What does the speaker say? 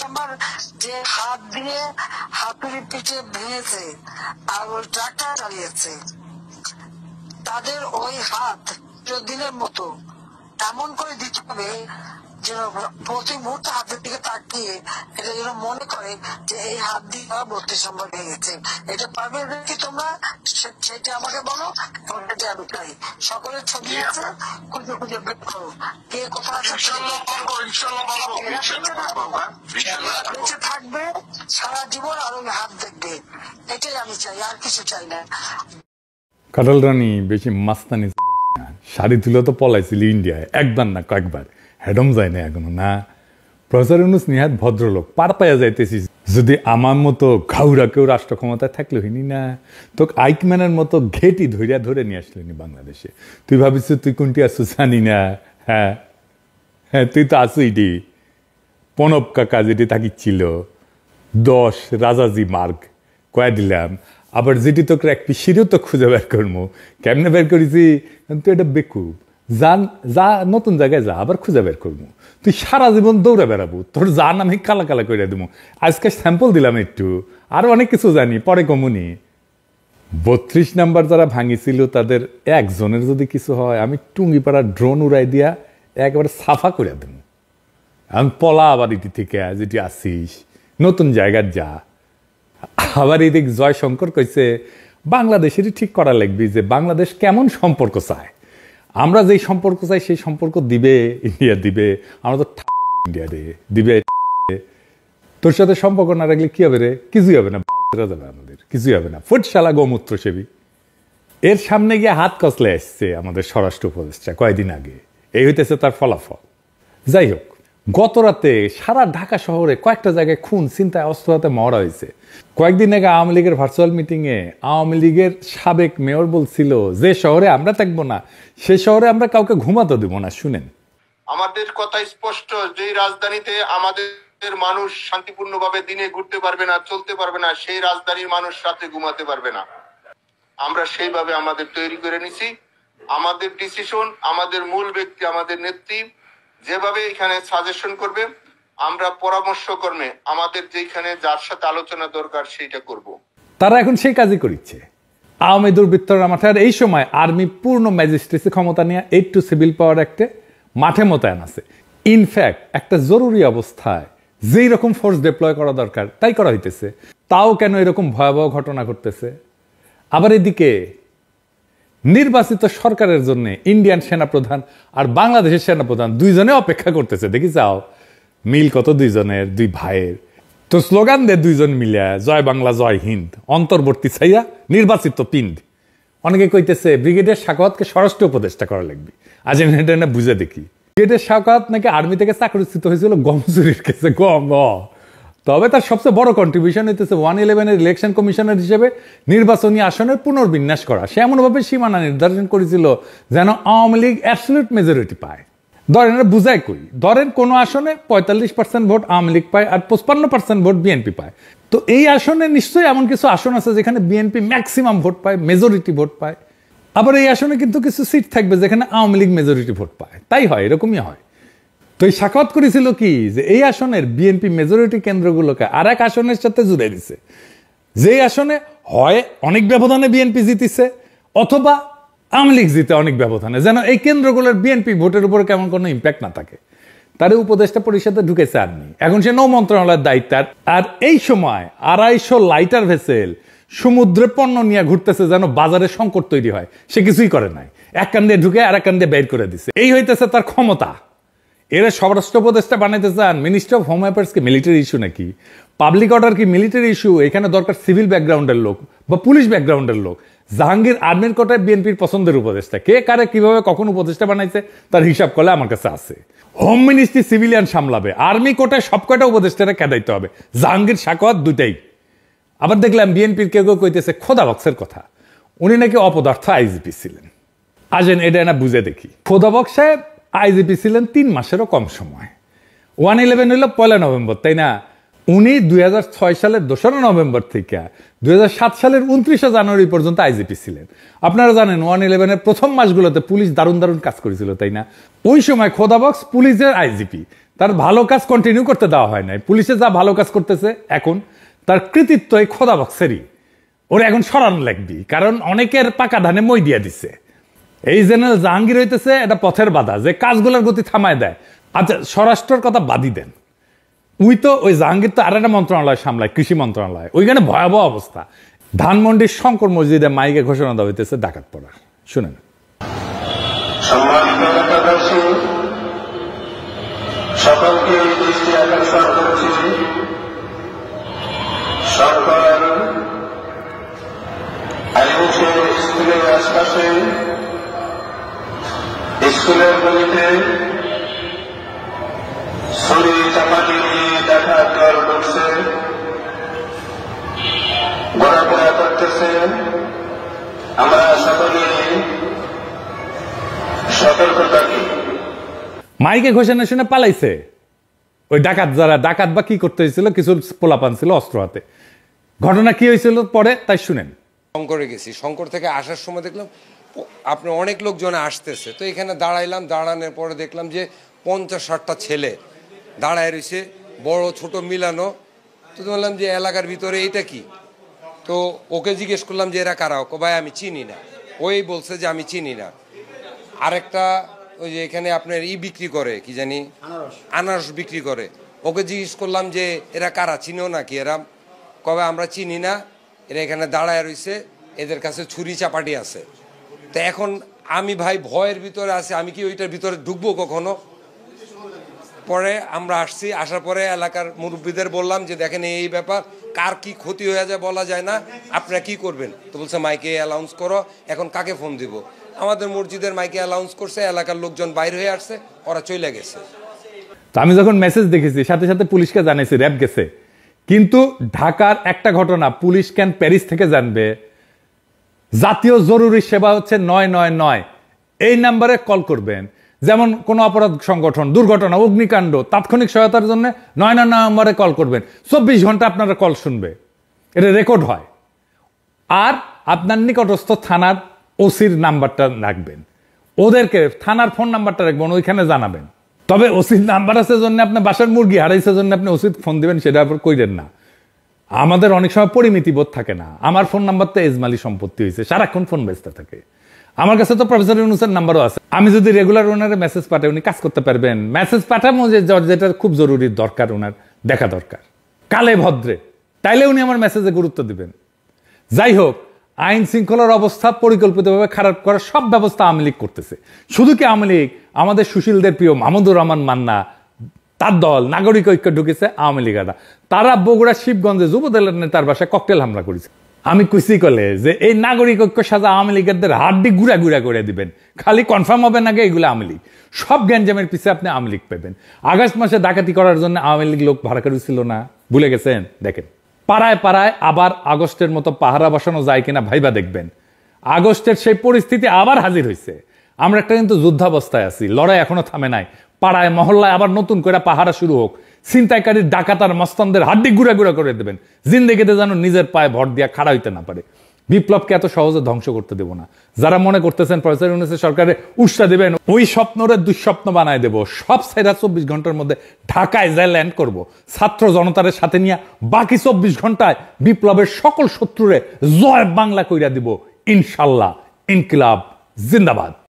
নম্বর যে হাত দিয়ে হাতুড়ি পিঠে ভেঙেছে আর ওই ট্রাক্টর চালিয়েছে, তাদের ওই হাত দিনের মতো এমন করে দিতে হবে যেন প্রতি মুহূর্তে হাতের দিকে তাকিয়ে এটা যেন মনে করে যে এই হাত দিয়ে 32 নম্বর ভেঙেছে। এটা পারবে কি তোমরা? সেটা আমাকে বলো, এটা আমি চাই। সকলের ছবি আছে, খুঁজে খুঁজে বের করো কে কোথায় আছে। বেঁচে থাকবে সারা জীবন আর ওই হাত দেখবে, এটাই আমি চাই, আর কিছু চাই না। কাটাল রানী বেশি মাস্তানি শাড়ি তুলে তো পলাইছিল ইন্ডিয়ায়, একবার না কয়েকবার, হেডম যায় না এখনো না। প্রফেসর ইউনূস নিহাত ভদ্রলোক, পার পাইয়া যাইতেছি। যদি আমার মতো ঘাউরা কেউ রাষ্ট্র ক্ষমতায় থাকলে হইনি না, তোকে আইকম্যানের মতো ঘেটি ধরিয়া ধরে নিয়ে আসলেনি বাংলাদেশে। তুই ভাবিস তুই কোনটি আসু জানি না? হ্যাঁ হ্যাঁ, তুই তো আসুই ডি প্রণব কাকা যেটি থাকিছিল 10 রাজাজি মার্গ কয়ে দিলাম। আবার যেটি তোকে এক পিসিরও তো খুঁজে বের করবো, কেমনে বের করেছি তুই এটা বেকুব। যা নতুন জায়গায় যা, আবার খুঁজে বের করবো। তুই সারা জীবন দৌড়ে বেড়াবো, তোর জান আমি কালা কালা করে দেবো। আজকে স্যাম্পল দিলাম একটু, আরো অনেক কিছু জানি, পরে কমুনি। 32 নাম্বার যারা ভাঙিছিল তাদের একজনের যদি কিছু হয়, আমি টুঙ্গিপাড়া ড্রোন উড়াই দিয়া একেবারে সাফা করে দেবো। আমি পলা আবার এটি থেকে যেটি আসিস, নতুন জায়গায় যা। আবার এদিক জয়শঙ্কর কইছে বাংলাদেশেরই ঠিক করা লাগবে যে বাংলাদেশ কেমন সম্পর্ক চায়। আমরা যেই সম্পর্ক চাই সেই সম্পর্ক দিবে ইন্ডিয়া, দিবে। আমরা তো ইন্ডিয়া রে দিবে। তোর সাথে সম্পর্ক না রাখলে কি হবে রে? কিছুই হবে না, যাবে আমাদের, কিছুই হবে না। ফুটশালা গোমূত্র সেবী। এর সামনে গিয়ে হাত কসলে আসছে আমাদের স্বরাষ্ট্র উপদেষ্টা কয়েকদিন আগে, এই হইতেছে তার ফলাফল। যাই হোক, গত রাতে সারা ঢাকা শহরে কয়েকটা জায়গায় খুন, চিন্তায়, অস্ত্র হাতে মরা হয়েছে। কয়েকদিন আগে আওয়ামী লীগের ভার্চুয়াল মিটিংয়ে আওয়ামী লীগের সাবেক মেয়র বলছিল যে শহরে আমরা থাকবো না সে শহরে আমরা কাউকে ঘুমাতে দেবো না। শুনেন, আমাদের কথা স্পষ্ট, যে রাজধানীতে আমাদের মানুষ শান্তিপূর্ণভাবে দিনে ঘুরতে পারবে না, চলতে পারবে না, সেই রাজধানীর মানুষ রাতে ঘুমাতে পারবে না। আমরা সেইভাবে আমাদের তৈরি করে নিছি। আমাদের ডিসিশন, আমাদের মূল ব্যক্তি, আমাদের নেত্রী যেভাবে এখানে সাজেশন করবে, আমরা পরামর্শ কর্মে আমাদের যেখানে যার সাথে আলোচনা দরকার সেইটা করব। তারা এখন সেই কাজই করিচ্ছে। আওয়ামী দুর্বৃত্তরা মাঠে, এই সময় আর্মি পূর্ণ ম্যাজিস্ট্রেসি ক্ষমতা নিয়ে 8 টু সিভিল পাওয়ার অ্যাক্টে মাঠে মোতায়েন আছে। ইনফ্যাক্ট একটা জরুরি অবস্থায় যেই রকম ফোর্স ডিপ্লয় করা দরকার তাই করা হইতেছে। তাও কেন এরকম ভয়াবহ ঘটনা ঘটতেছে? আবার এদিকে নির্বাচিত সরকারের জন্য ইন্ডিয়ান সেনাপ্রধান আর বাংলাদেশের সেনাপ্রধান দুইজনে অপেক্ষা করতেছে। দেখি যাও মিল কত দুইজনের, দুই ভাইয়ের। তো স্লোগান দে দুইজন মিলিয়া, জয় বাংলা জয় হিন্দ, অন্তর্বর্তী ছাইয়া নির্বাচিত পিণ্ড। অনেকে কইতেছে ব্রিগেডিয়ার শাকাওয়াতকে স্বরাষ্ট্র উপদেষ্টা করা লাগবে। আজ আমি এটা না বুঝে দেখি। ব্রিগেডিয়ার শাকাওয়াত নাকি আর্মি থেকে চাকরিচ্যুত হয়েছিল গম চুরির কেসে। গম, তবে তার সবচেয়ে বড় কন্ট্রিবিউশন হইতেছে 111-এর ইলেকশন কমিশনার হিসেবে নির্বাচনী আসনের পুনর্বিন্যাস করা। সে এমনভাবে সীমানা নির্ধারণ করেছিল যেন আওয়ামী লীগ অ্যাবসলিউট মেজরিটি পায়। ধরেন বুঝাই কই, ধরেন কোন আসনে 45% ভোট আওয়ামী লীগ পায় আর 55% ভোট বিএনপি পায়। তো এই আসনে নিশ্চয়ই এমন কিছু আসন আছে যেখানে বিএনপি ম্যাক্সিমাম ভোট পায়, মেজরিটি ভোট পায়। আবার এই আসনে কিন্তু কিছু সিট থাকবে যেখানে আওয়ামী লীগ মেজরিটি ভোট পায়। তাই হয়, এরকমই হয়। তো এই শাকাওয়াত করেছিল কি যে এই আসনের বিএনপি মেজরিটি কেন্দ্রগুলোকে আর এক আসনের সাথে জুড়ে দিছে। যে আসনে হয় অনেক ব্যবধানে বিএনপি জিতিছে অথবা আওয়ামী লীগ জিতে অনেক ব্যবধানে, যেন এই কেন্দ্রগুলোর বিএনপি ভোটের উপর কেমন কোনো ইম্প্যাক্ট না থাকে। তার উপদেষ্টা পরিষদে ঢুকেছে আর্মি, এখন সে নৌ মন্ত্রণালয়ের দায়িত্ব। আর এই সময় 250 লাইটার ভেসেল সমুদ্রে পণ্য নিয়ে ঘুরতেছে যেন বাজারে সংকট তৈরি হয়। সে কিছুই করে নাই, এক কান দিয়ে ঢুকে আর এক কান দিয়ে বের করে দিছে। এই হইতেছে তার ক্ষমতা। এরা স্বরাষ্ট্র উপদেষ্টা বানাইতে চান। মিনিস্টার অফ হোম অ্যাফেয়ার্স কি মিলিটারি ইস্যু নাকি? পাবলিক অর্ডার কি মিলিটারি ইস্যু? এখানে দরকার সিভিল ব্যাকগ্রাউন্ডের লোক বা পুলিশ ব্যাকগ্রাউন্ডের লোক। জাহাঙ্গীর আর্মির কোটায় বিএনপির পছন্দের উপদেষ্টা। কে কারে কিভাবে কখন উপদেষ্টা বানাইছে তার হিসাব করলে আমার কাছে আছে। হোম মিনিস্ট্রি সিভিলিয়ান সামলাবে, আর্মি কোটায় সব কয়টা উপদেষ্টারা কেদাইতে হবে। জাহাঙ্গীর শাকাওয়াত দুইটাই। আবার দেখলাম বিএনপির কেউ কেউ কইতেছে খোদা বক্সের কথা, উনি নাকি অপদার্থ আইজিপি ছিলেন। আসেন এটা না বুঝে দেখি। খোদা বক্স সাহেব আইজিপি ছিলেন 3 মাসেরও কম সময়। 111 হইল 1 নভেম্বর, তাই না? উনি 2006 সালের 2 নভেম্বর থেকে 2007 সালের 29 জানুয়ারি পর্যন্ত আইজিপি ছিলেন। আপনারা জানেন 111-এর প্রথম মাসগুলোতে পুলিশ দারুণ দারুণ কাজ করেছিল, তাই না? ওই সময় খোদা বক্স পুলিশের আইজিপি, তার ভালো কাজ কন্টিনিউ করতে দেওয়া হয় নাই। পুলিশে যা ভালো কাজ করতেছে এখন তার কৃতিত্ব এই খোদা বক্সেরই, ওরা এখন সরানো লাগবি, কারণ অনেকের পাকা ধানে মই দিয়ে দিচ্ছে। এই জেনারেল জাহাঙ্গীর হইতেছে এটা পথের বাধা, যে কাজগুলোর গতি থামায় দেয়। আচ্ছা, স্বরাষ্ট্রের কথা বাদই দেন, ওই জাহাঙ্গীর তো আর একটা মন্ত্রণালয় সামলায়, কৃষি মন্ত্রণালয়, ওইখানে ভয়াবহ অবস্থা। ধানমন্ডির শঙ্কর মসজিদে মাইকে ঘোষণা দেওয়া হইতেছে ডাকাত পড়া, শুনেন। সকলকে দৃষ্টি আকর্ষণ করছি, সরকার আলিমুখের স্কুলের আশপাশে, স্কুলের গলিতে ছড়ি চাপাটি নিয়ে দেখা দল করছে, ঘোরাফেরা করতেছে। আমরা সকলে সতর্ক থাকি। মাইকে ঘোষণা শুনে পালাইছে ওই ডাকাত, যারা ডাকাত বা কি করতে হয়েছিল, কিছু পোলাপান ছিল অস্ত্র হাতে। ঘটনা কি হয়েছিল পরে তাই শুনেন। শঙ্করে গেছি, শঙ্কর থেকে আসার সময় দেখলাম আপনার অনেক লোকজন আসতেছে, তো এখানে দাঁড়াইলাম। দাঁড়ানোর পরে দেখলাম যে 50-60টা ছেলে দাঁড়ায় রয়েছে, বড় ছোট মিলানো। তো বললাম যে এলাকার ভিতরে এইটা কি, তো ওকে জিজ্ঞেস করলাম যে এরা কারা, ওকে ভাই আমি চিনি না। ওই বলছে যে আমি চিনি না। আরেকটা ওই যে এখানে আপনার বিক্রি করে, কি জানি আনারস বিক্রি করে, ওকে জিজ্ঞেস করলাম যে এরা কারা, চিনো নাকি? এরা কবে আমরা চিনি না, এরা এখানে দাঁড়ায় রয়েছে, এদের কাছে ছুরি চাপাটি আছে। তো এখন আমি ভাই ভয়ের ভিতরে আছি, আমি কি ওইটার ভিতরে ঢুকবো কখনো? পরে আমরা আসছি, আসার পরে এলাকার মুরব্বীদের বললাম যে দেখেন এই ব্যাপার, কার কি ক্ষতি হয়ে যায় বলা যায় না, আপনারা কি করবেন? তো বলছে মাইকে অ্যালাউন্স করো। এখন কাকে ফোন দিব? আমাদের মসজিদের মাইকে অ্যালাউন্স করছে, এলাকার লোকজন বাইরে হয়ে আসছে, ওরা চলে গেছে। তো আমি যখন মেসেজ দেখেছি সাথে সাথে পুলিশকে জানাইছি, র্যাব গেছে। কিন্তু ঢাকার একটা ঘটনা পুলিশ কেন প্যারিস থেকে জানবে? জাতীয় জরুরি সেবা হচ্ছে 999, এই নাম্বারে কল করবেন। যেমন কোন অপরাধ সংগঠন, দুর্ঘটনা, অগ্নিকাণ্ড, তাৎক্ষণিক সহায়তার জন্য 999 নাম্বারে কল করবেন। 24 ঘন্টা আপনারা কল শুনবে, এটা রেকর্ড হয়। আর আপনার নিকটস্থ থানার ওসির নাম্বারটা রাখবেন, ওদেরকে থানার ফোন নাম্বারটা রাখবেন, ওইখানে জানাবেন। তবে ওসির নাম্বার আছে জন্য আপনার বাসার মুরগি হারাইছে জন্য আপনি ওসির ফোন দিবেন, সেটা আবার কইরেন না। আমাদের অনেক সময় পরিমিতি বোধ থাকে না। আমার ফোন নাম্বার তো এজমালি সম্পত্তি হয়েছে, সারাক্ষণ ফোন ব্যস্ত থাকে। আমার কাছে তো প্রফেসর ইউনূসের নাম্বারও আছে। আমি যদি রেগুলার ওনারে মেসেজ পাঠাই, উনি কাজ করতে পারবেন। মেসেজ পাঠাবো যেটা খুব জরুরি দরকার, ওনার দেখা দরকার কালে ভদ্রে, তাইলে উনি আমার মেসেজে গুরুত্ব দিবেন। যাই হোক, আইন শৃঙ্খলার অবস্থা পরিকল্পিতভাবে খারাপ করার সব ব্যবস্থা আওয়ামী লীগ করতেছে। শুধু কি আওয়ামী লীগ, আমাদের সুশীলদের প্রিয় মাহমুদুর রহমান মান্না, তার দল নাগরিক ঐক্য ঢুকেছে, আওয়ামী লীগরা তারা বগুড়া শিবগঞ্জে যুবদলের নেতার বাসায় ককটেল হামলা করেছে। আমি কুসি করলে যে এই নাগরিক ঐক্য সাজা আওয়ামী লীগের হাড্ডি গুড়া গুড়া করে দিবেন, খালি কনফার্ম হবে না এগুলো আওয়ামী লীগ। সব গ্যাঞ্জামের পিছিয়ে আপনি আওয়ামী লীগ পাবেন। আগস্ট মাসে ডাকাতি করার জন্য আওয়ামী লীগ লোক ভাড়া করেছিল না, ভুলে গেছেন? দেখেন, পাড়ায় পাড়ায় আবার আগস্টের মতো পাহারা বসানো যায় কিনা ভাইবা দেখবেন। আগস্টের সেই পরিস্থিতি আবার হাজির হয়েছে। আমরা একটা কিন্তু যুদ্ধাবস্থায় আছি, লড়াই এখনো থামে নাই। পাড়ায় মহল্লায় আবার নতুন করে পাহারা শুরু হোক, ছিনতাইকারীর ডাকাতার মস্তানদের হাড্ডি গুড়া গুড়া করে দেবেন, জিন্দেগিতে যেন নিজের পায়ে ভর দিয়া খাড়া হইতে না পারে। বিপ্লবকে এত সহজে ধ্বংস করতে দেব না। যারা মনে করতেছেন প্রফেসর ইউনূসের সরকারে উৎসাহ দিবেন, ওই স্বপ্নরে দুঃস্বপ্ন বানায় দেব। সব সেরা 24 ঘন্টার মধ্যে ঢাকায় যায় ল্যান্ড করব, ছাত্র জনতার সাথে নিয়ে বাকি 24 ঘন্টায় বিপ্লবের সকল শত্রুরে জয় বাংলা কইরা দিব ইনশাল্লাহ। ইনকিলাব জিন্দাবাদ।